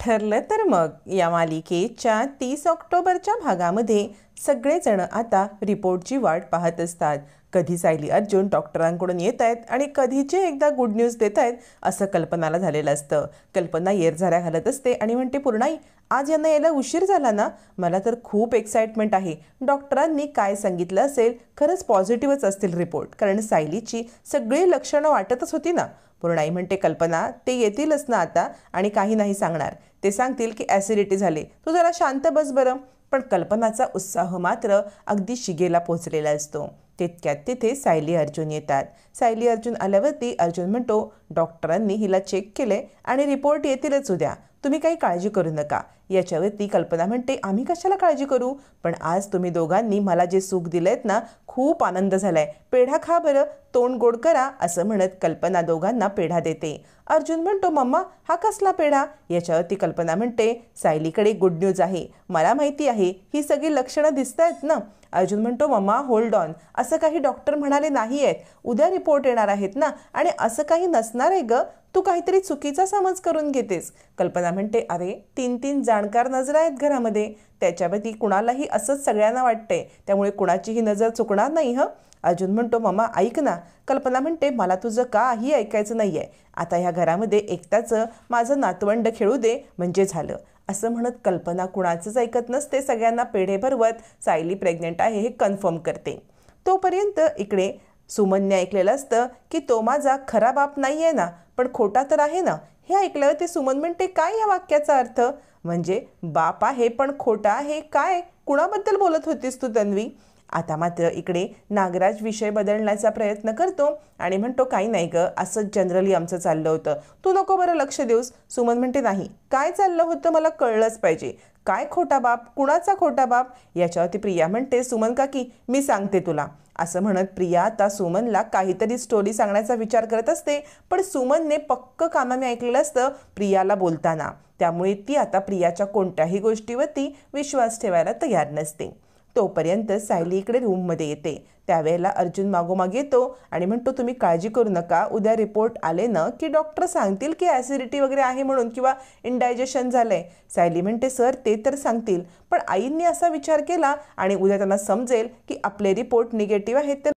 ठरलं तर मग या मालिकेच्या 30 ऑक्टोबरच्या भागामध्ये सगळेजण आता रिपोर्टची वाट पाहत असतात. कधी सायली अर्जुन डॉक्टरांकडून येत आहेत आणि कधीचे एकदा गुड न्यूज देत आहेत असं कल्पनाला झालेलं असतं. कल्पना येरझाऱ्या घालत असते आणि म्हणते, पूर्णाई आज यांना यायला उशीर झाला ना. मला तर खूप एक्साइटमेंट आहे. डॉक्टरांनी काय सांगितलं असेल खरंच पॉझिटिव्हच असतील रिपोर्ट, कारण सायलीची सगळी लक्षणं वाटतच होती ना. पूर्णाई म्हणते, कल्पना ते येतीलच ना आता आणि काही नाही सांगणार. ते सांगतील की ॲसिडिटी झाली, तू जरा शांत बस बरं. पण कल्पनाचा उत्साह मात्र अगदी शिगेला पोहोचलेला असतो. तितक्यात तिथे सायली अर्जुन येतात. सायली अर्जुन आल्यावरती अर्जुन म्हणतो, डॉक्टरांनी हिला चेक केले आणि रिपोर्ट येतीलच उद्या, तुम्ही काही काळजी करू नका. याच्यावरती कल्पना म्हणते, आम्ही कशाला काळजी करू, पण आज तुम्ही दोघांनी मला जे सुख दिलेत ना, खूप आनंद झालाय. पेढा खा बरं, तोंड गोड करा. असं म्हणत कल्पना दोघांना पेढा देते. अर्जुन म्हणतो, मम्मा हा कसला पेढा. याच्यावरती कल्पना म्हणते, सायलीकडे गुड न्यूज आहे. मला माहिती आहे ही सगळी लक्षणं दिसत आहेत ना. अर्जुन म्हणतो, मम्मा होल्ड ऑन, असं काही डॉक्टर म्हणाले नाही आहेत. उद्या रिपोर्ट येणार आहेत ना, आणि असं काही नसणार आहे ग, तू काहीतरी चुकीचा समज करून घेतेस. कल्पना म्हणते, अरे 3 जाणकार नजर आहेत घरामध्ये, त्याच्यावरती कुणालाही असंच सगळ्यांना वाटतंय, त्यामुळे कुणाचीही नजर चुकणार नाही हं. अर्जुन म्हणतो, मम्मा ऐक ना. कल्पना म्हणते, मला तुझं काही ऐकायचं नाही आहे. आता ह्या घरामध्ये एकटाचं माझं नातवंड खेळू दे म्हणजे झालं. असं म्हणत कल्पना कुणाचंच ऐकत नसते. सगळ्यांना पेढे भरवत सायली प्रेग्नेंट आहे हे कन्फर्म करते. तोपर्यंत इकडे सुमनने ऐकलेलं असतं की तो माझा खरा बाप नाही आहे ना, पण खोटा तर आहे ना. हे ऐकल्यावर ते सुमन म्हणते, काय या वाक्याचा अर्थ. म्हणजे बाप आहे पण खोटा आहे काय, कुणाबद्दल बोलत होतीस तू तन्वी. आता मात्र इकडे नागराज विषय बदलण्याचा प्रयत्न करतो आणि म्हणतो, काही नाही ग, असंच जनरली आमचं चाललं होतं, तू नको बरं लक्ष देऊस. सुमन म्हणते, नाही काय चाललं होतं मला कळलंच पाहिजे. काय खोटा बाप, कुणाचा खोटा बाप. याच्यावरती प्रिया म्हणते, सुमन काकी मी सांगते तुला. असं म्हणत प्रिया आता सुमनला काहीतरी स्टोरी सांगण्याचा विचार करत असते, पण सुमनने पक्क कानाने ऐकलेलं असतं प्रियाला बोलताना, त्यामुळे ती आता प्रियाच्या कोणत्याही गोष्टीवरती विश्वास ठेवायला तयार नसते. तोपर्यंत सायली इकडे रूममध्ये येते. त्यावेळेला अर्जुन मागोमाग येतो आणि म्हणतो, तुम्ही काळजी करू नका, उद्या रिपोर्ट आले ना की डॉक्टर सांगतील की ॲसिडिटी वगैरे आहे म्हणून किंवा इंडायजेशन झालंय. सायली म्हणते, सर ते तर सांगतील, पण आईंनी असा विचार केला आणि उद्या त्यांना समजेल की आपले रिपोर्ट निगेटिव्ह आहेत तर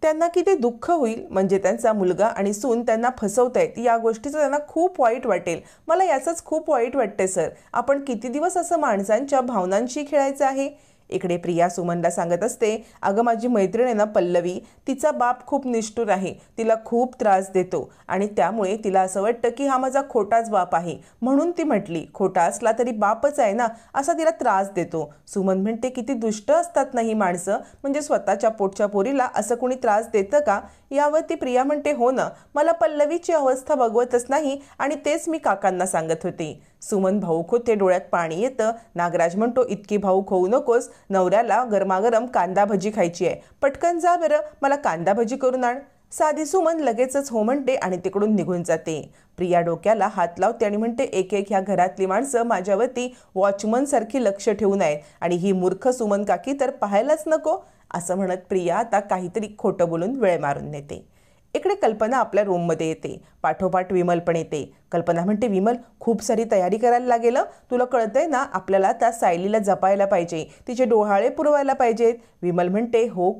त्यांना किती दुःख होईल. म्हणजे त्यांचा मुलगा आणि सून त्यांना फसवतायत या गोष्टीचं त्यांना खूप वाईट वाटेल. मला याचंच खूप वाईट वाटते सर. आपण किती दिवस असं माणसांच्या भावनांशी खेळायचं आहे. इकडे प्रिया सुमनला सांगत असते, अगं माझी मैत्रीण आहे ना पल्लवी, तिचा बाप खूप निष्ठुर आहे, तिला खूप त्रास देतो आणि त्यामुळे तिला असं वाटतं की हा माझा खोटाच बाप आहे, म्हणून ती म्हटली खोटा असला तरी बापच आहे ना, असा तिला त्रास देतो. सुमन म्हणते, किती दुष्ट असतात ना ही माणसं, म्हणजे स्वतःच्या पोटच्या पोरीला असं कोणी त्रास देतं का. यावरती प्रिया म्हणते, हो ना, मला पल्लवीची अवस्था बघवतच नाही आणि तेच मी काकांना सांगत होते. सुमन भाऊक होते, डोळ्यात पाणी येतं. नागराज म्हणतो, इतकी भाऊक होऊ नकोस, नवऱ्याला गरमागरम कांदा भजी खायची आहे, पटकन जा बरं, मला कांदा भजी करून आण. साधी सुमन लगेचच हो म्हणते आणि तिकडून निघून जाते. प्रिया डोक्याला हात लावते आणि म्हणते, एक ह्या घरातली माणसं माझ्यावरती वॉचमन सारखी लक्ष ठेवून आहेत आणि ही मूर्ख सुमन काकी तर पाहायलाच नको. असं म्हणत प्रिया आता काहीतरी खोटं बोलून वेळ मारून नेते. इकडे कल्पना आपल्या रूममध्ये येते. पाठोपाठ विमल पण येते. कल्पना म्हणते, विमल खूप सारी तयारी करायला लागेल, तुला कळतंय ना, आपल्याला त्या सायलीला जपायला पाहिजे, तिचे डोहाळे पुरवायला पाहिजेत. विमल म्हणते, हो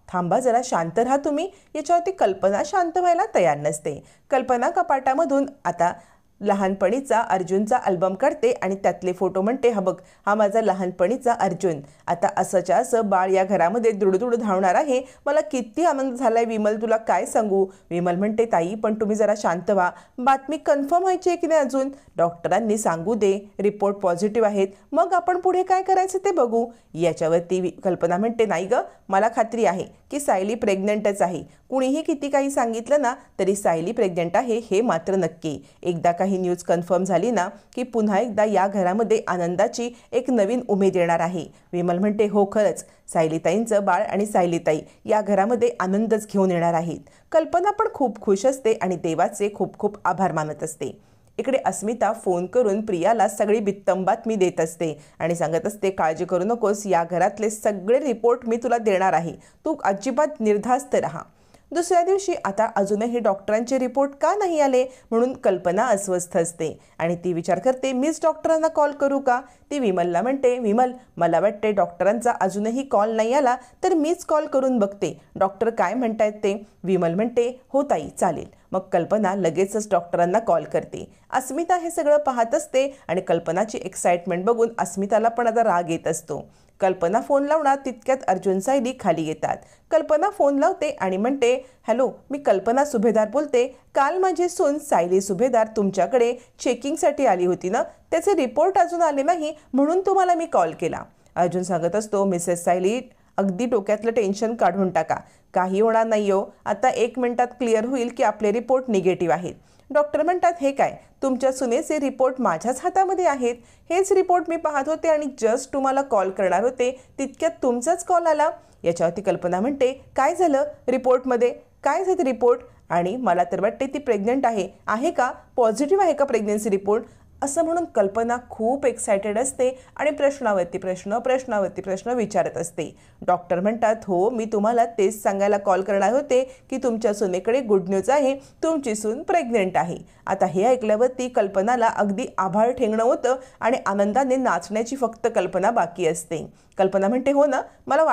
थांबा जरा, शांत राहा तुम्ही. याच्यावरती कल्पना शांत व्हायला तयार नसते. कल्पना कपाटामधून आता लहानपणीचा अर्जुनचा अल्बम काढते आणि त्यातले फोटो म्हणते, हा बघ, हा माझा लहानपणीचा अर्जुन आता असंच्या असं बाळ या घरामध्ये दुडदुड धावणार आहे. मला किती आनंद झालाय विमल, तुला काय सांगू. विमल म्हणते, ताई पण तुम्ही जरा शांत व्हा, बातमी कन्फर्म व्हायची आहे की नाही अजून, डॉक्टरांनी सांगू दे रिपोर्ट पॉझिटिव्ह आहेत, मग आपण पुढे काय करायचं ते बघू. याच्यावरती कल्पना म्हणते, नाही ग, मला खात्री आहे की सायली प्रेग्नंटच आहे. कुणीही किती काही सांगितलं ना तरी सायली प्रेग्नंट आहे हे मात्र नक्की. एकदा काही न्यूज कन्फर्म झाली ना की पुन्हा एकदा या घरामध्ये आनंदाची एक नवीन उमेद येणार आहे. विमल म्हणते, हो खरंच, सायलीताईंचं बाळ आणि सायलीताई या घरामध्ये आनंदच घेऊन येणार आहेत. कल्पना पण खूप खुश असते आणि देवाचे खूप खूप आभार मानत असते. इकडे अस्मिता फोन करून प्रियाला सगळी बित्तम बातमी देत असते आणि सांगत असते, काळजी करू नकोस, या घरातले सगळे रिपोर्ट मी तुला देणार आहे, तू अजिबात निर्धास्त राहा. दुसऱ्या दिवशी आता अजूनही डॉक्टरांचे रिपोर्ट का नाही आले म्हणून कल्पना अस्वस्थ असते आणि ती विचार करते, मीच डॉक्टरांना कॉल करू का? ती विमलला म्हणते, विमल मला वाटते डॉक्टरांचा अजूनही कॉल नाही आला तर मीच कॉल करून बघते, डॉक्टर काय म्हणतायत ते. विमल म्हणते, हो ताई चालेल. मग कल्पना लगेचच डॉक्टरांना कॉल करते. अस्मिता हे सगळं पाहत असते आणि कल्पनाची एक्साइटमेंट बघून अस्मिताला पण आता राग येत असतो. कल्पना फोन लावणार तितक्यात अर्जुन सायली खाली येतात. कल्पना फोन लावते आणि म्हणते, हॅलो मी कल्पना सुभेदार बोलते. काल माझी सून सायली सुभेदार तुमच्याकडे चेकिंगसाठी आली होती ना, त्याचे रिपोर्ट अजून आले नाही म्हणून तुम्हाला मी कॉल केला. अर्जुन सांगत असतो, मिसेस सायली अगदी डोक्यातलं टेन्शन काढून टाका, काही होणार नाही हो. आता 1 मिनिटात क्लिअर होईल की आपले रिपोर्ट निगेटिव्ह आहेत. डॉक्टर म्हणतात, हे काय तुमच्या सुनेचे रिपोर्ट माझ्याच हातामध्ये आहेत. हेच रिपोर्ट मी पाहत होते आणि जस्ट तुम्हाला कॉल करणार होते तितक्यात तुमचाच कॉल आला. याच्यावरती कल्पना म्हणते, काय झालं रिपोर्टमध्ये, काय झालं रिपोर्ट? आणि मला तर वाटते ती प्रेग्नंट आहे का? पॉझिटिव्ह आहे का प्रेग्नन्सी रिपोर्ट? असं म्हणून कल्पना खूप एक्सायटेड असते आणि प्रश्नावरती प्रश्न विचारत असते. डॉक्टर म्हणतात, हो मी तुम्हाला तेच सांगायला कॉल करणार होते की तुमच्या सुनेकडे गुड न्यूज आहे, तुमची सून प्रेग्नेंट आहे. आता हे ऐकल्यावरती कल्पनाला अगदी आभाळ ठेंगणं होतं आणि आनंदाने नाचण्याची फक्त कल्पना बाकी असते. कल्पना म्हणते, हो ना मला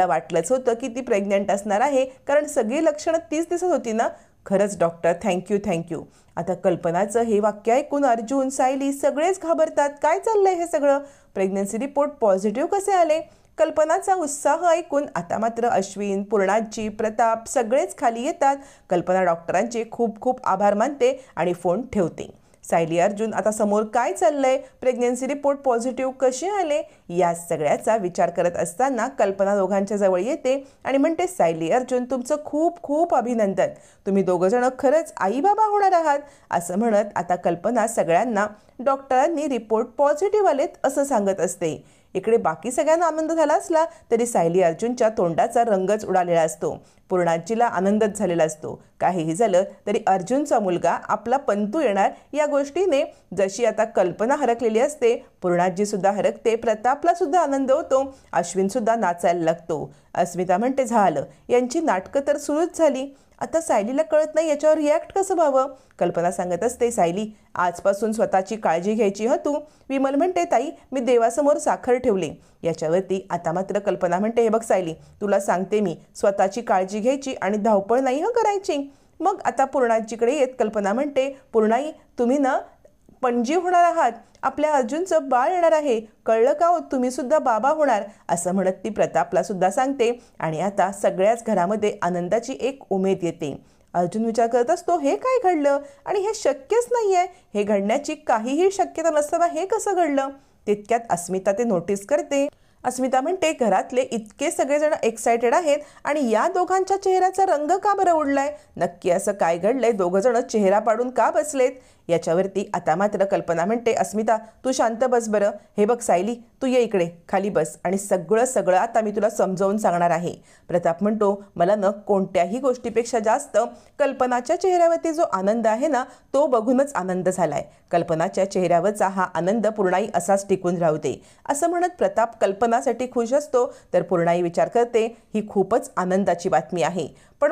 वाटलंच होतं की ती प्रेग्नेंट असणार आहे, कारण सगळी लक्षणं तीच दिसत होती ना. खरंच डॉक्टर थँक्यू. आता कल्पनाचं हे वाक्य ऐकून अर्जुन सायली सगळेच घाबरतात. काय चाललंय हे सगळं? प्रेग्नन्सी रिपोर्ट पॉझिटिव्ह कसे आले? कल्पनाचा उत्साह ऐकून आता मात्र अश्विन, पूर्णाजी, प्रताप सगळेच खाली येतात. कल्पना डॉक्टरांचे खूप खूप आभार मानते आणि फोन ठेवते. सायली अर्जुन आता समोर काय चाललंय, प्रेग्नन्सी रिपोर्ट पॉझिटिव्ह कसे आले, या सगळ्याचा विचार करत असताना कल्पना दोघांच्या जवळ येते आणि म्हणते, सायली अर्जुन तुमचं खूप खूप अभिनंदन, तुम्ही दोघंजण खरंच आई बाबा होणार आहात. असं म्हणत आता कल्पना सगळ्यांना डॉक्टरांनी रिपोर्ट पॉझिटिव्ह आलेत असं सांगत असते. इकडे बाकी सगळ्यांना आनंद झाला असला तरी सायली अर्जुनच्या तोंडाचा रंगच उडालेला असतो. पूर्णाजीला आनंदच झालेला असतो. काहीही झालं तरी अर्जुनचा मुलगा आपला पंतू येणार या गोष्टीने जशी आता कल्पना हरकलेली असते, पूर्णाजी सुद्धा हरकते. प्रतापला सुद्धा आनंद होतो. अश्विन सुद्धा नाचायला लागतो. अस्मिता म्हणते, झालं यांची नाटकं तर सुरूच झाली. आता सायलीला कळत नाही याच्यावर रिॲक्ट कसं व्हावं. कल्पना सांगत असते, सायली आजपासून स्वतःची काळजी घ्यायची तू. विमल म्हणते, ताई मी देवासमोर साखर ठेवले. याच्यावरती आता मात्र कल्पना म्हणते, हे बघ सायली तुला सांगते मी, स्वतःची काळजी घ्यायची आणि धावपळ नाही करायची. मग आता पूर्णाजीकडे येत कल्पना म्हणते, पूर्णाई तुम्ही ना पणजी होणार आहात, आपल्या अर्जुनचं बाळ येणार आहे, कळलं का हो, तुम्ही सुद्धा बाबा होणार. असं म्हणत ती प्रतापला सुद्धा सांगते आणि आता सगळ्याच घरामध्ये आनंदाची एक उमेद येते. अर्जुन विचार करत असतो, हे काय घडलं आणि हे शक्यच नाहीये, हे घडण्याची काहीही शक्यता नसताना हे कसं घडलं. तितक्यात अस्मिता ते नोटीस करते. अस्मिता म्हणते, घरातले इतके सगळेजण एक्सायटेड आहेत आणि या दोघांच्या चेहऱ्याचा रंग का बरं उडलाय, नक्की असं काय घडलंय, दोघंजण चेहरा पाडून का बसलेत. याच्यावरती आता मात्र कल्पना म्हणते, अस्मिता तू शांत बस बरं, हे बघ सायली तू ये इकडे खाली बस आणि सगळं आता मी तुला समजावून सांगणार आहे. प्रताप म्हणतो, मला न कोणत्याही गोष्टीपेक्षा जास्त कल्पनाच्या चेहऱ्यावरती जो आनंद आहे ना तो बघूनच आनंद झालाय. कल्पनाच्या चेहऱ्यावरचा हा आनंद पूर्णाई असाच टिकून राहू दे. असं म्हणत प्रताप कल्पनासाठी खुश असतो तर पूर्णाई विचार करते, ही खूपच आनंदाची बातमी आहे. पण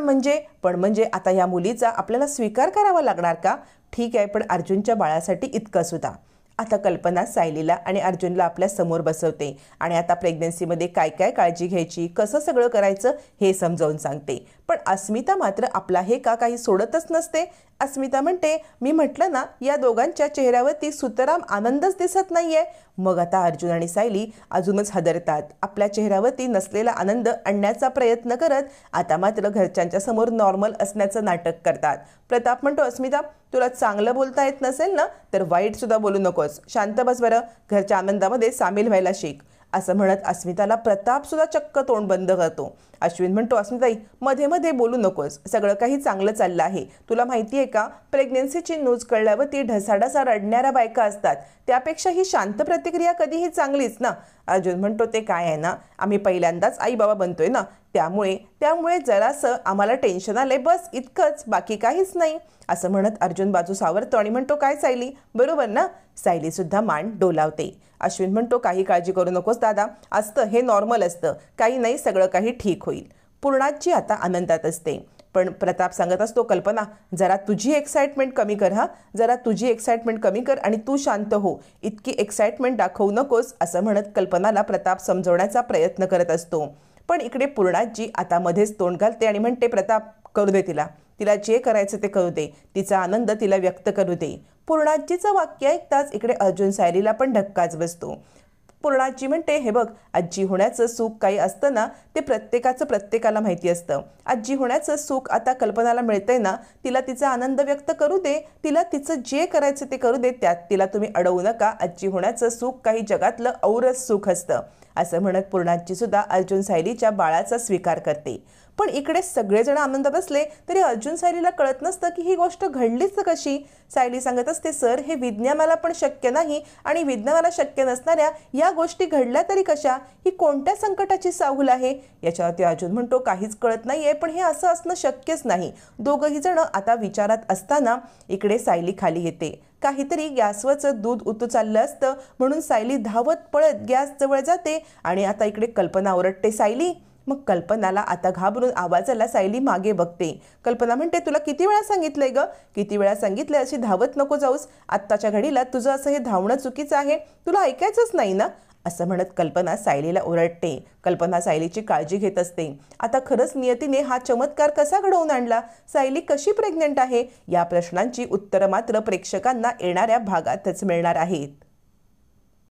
म्हणजे आता या मुलीचा आपल्याला स्वीकार करावा लागणार का? ठीक आहे, पण अर्जुनच्या बाळासाठी इतकं सुद्धा. आता कल्पना सायलीला आणि अर्जुनला आपल्या समोर बसवते आणि आता प्रेग्नन्सीमध्ये काय काय काळजी घ्यायची, कसं सगळं करायचं हे समजावून सांगते. पण अस्मिता मात्र आपला हे का काही सोडतच नसते. अस्मिता म्हणते, मी म्हटलं ना या दोघांच्या चेहऱ्यावरती सुतराम आनंदच दिसत नाहीये. मग आता अर्जुन आणि सायली अजूनच हादरतात. आपल्या चेहऱ्यावरती नसलेला आनंद आणण्याचा प्रयत्न करत आता मात्र घरच्यांच्या समोर नॉर्मल असण्याचं नाटक करतात. प्रताप म्हणतो, अस्मिता तुला चांगलं बोलता येत नसेल ना तर वाईट सुद्धा बोलू नकोस, शांत बस बरं, घरच्या आनंदामध्ये सामील व्हायला शिक. असं म्हणत अस्मिताला प्रताप सुद्धा चक्क तोंड बंद करतो. अश्विन म्हणतो, अस्मिताई मध्ये मध्ये बोलू नकोस, सगळं काही चांगलं चाललं आहे. तुला माहिती आहे का, प्रेग्नन्सीची न्यूज कळल्यावरती ढसाढसा रडणाऱ्या बायका असतात, त्यापेक्षा ही शांत प्रतिक्रिया कधीही चांगलीच ना. अर्जुन म्हणतो, ते काय आहे ना, आम्ही पहिल्यांदाच आई बाबा बनतोय ना, त्यामुळे जरासं आम्हाला टेन्शन आलंय, बस इतकंच, बाकी काहीच नाही. असं म्हणत अर्जुन बाजू सावरतो आणि म्हणतो, काय सायली बरोबर ना. सायली सुद्धा मान डोलावते. अश्विन म्हणतो, काही काळजी करू नकोस दादा, असतं हे नॉर्मल असतं, काही नाही, सगळं काही ठीक होईल. पूर्णाची आता आनंदात असते. पण प्रताप सांगत असतो, कल्पना जरा तुझी एक्साइटमेंट कमी कर, जरा तुझी एक्साइटमेंट कमी कर आणि तू शांत हो, इतकी एक्साइटमेंट दाखवू नकोस, असं म्हणत कल्पनाला प्रताप समजवण्याचा प्रयत्न करत असतो. पण इकडे पूर्णाजी आता मध्येच तोंड घालते आणि म्हणते, प्रताप करू दे तिला जे करायचं ते करू दे, तिचा आनंद तिला व्यक्त करू दे. पूर्णाजीचं वाक्य ऐकताच इकडे अर्जुन सायलीला पण धक्काच बसतो. पूर्णाजी म्हणते, हे बघ, आजी होण्याचं सुख काही असतं ना, ते प्रत्येकाला माहिती असतं. आजी होण्याचं सुख आता कल्पनाला मिळतंय ना, तिला तिचा आनंद व्यक्त करू दे, तिला तिचं जे करायचं ते करू दे, त्यात तिला तुम्ही अडवू नका. आजी होण्याचं सुख काही जगातलं औरच सुख असतं, असं म्हणत पूर्णाजी सुद्धा अर्जुन सायलीच्या बाळाचा स्वीकार करते. पण इकडे सगळेजण आनंदात असले तरी अर्जुन सायलीला कळत नसतं की ही गोष्ट घडलीच कशी. सायली सांगत असते, सर हे विज्ञानाला पण शक्य नाही आणि विज्ञानाला शक्य नसणाऱ्या या गोष्टी घडल्या तरी कशा, ही कोणत्या संकटाची साहुल आहे. याच्यावरती अर्जुन म्हणतो, काहीच कळत नाहीये, पण हे असं असणं शक्यच नाही. दोघंही जण आता विचारात असताना इकडे सायली खाली येते. काहीतरी गॅसवरचं दूध उतू चाललं असतं म्हणून सायली धावत पळत गॅस जवळ जाते आणि आता इकडे कल्पना ओरडते, सायली. मग कल्पनाला आता घाबरून आवाजाला सायली मागे बघते. कल्पना म्हणते, तुला किती वेळा सांगितलंय ग, किती वेळा सांगितलंय अशी धावत नको जाऊस, आत्ताच्या घडीला तुझं असं हे धावणं चुकीचं आहे, तुला ऐकायचंच नाही ना, असं म्हणत कल्पना सायलीला ओरडते. कल्पना सायलीची काळजी घेत असते. आता खरंच नियतीने हा चमत्कार कसा घडवून आणला, सायली कशी प्रेग्नेंट आहे, या प्रश्नांची उत्तरं मात्र प्रेक्षकांना येणाऱ्या भागातच मिळणार आहेत.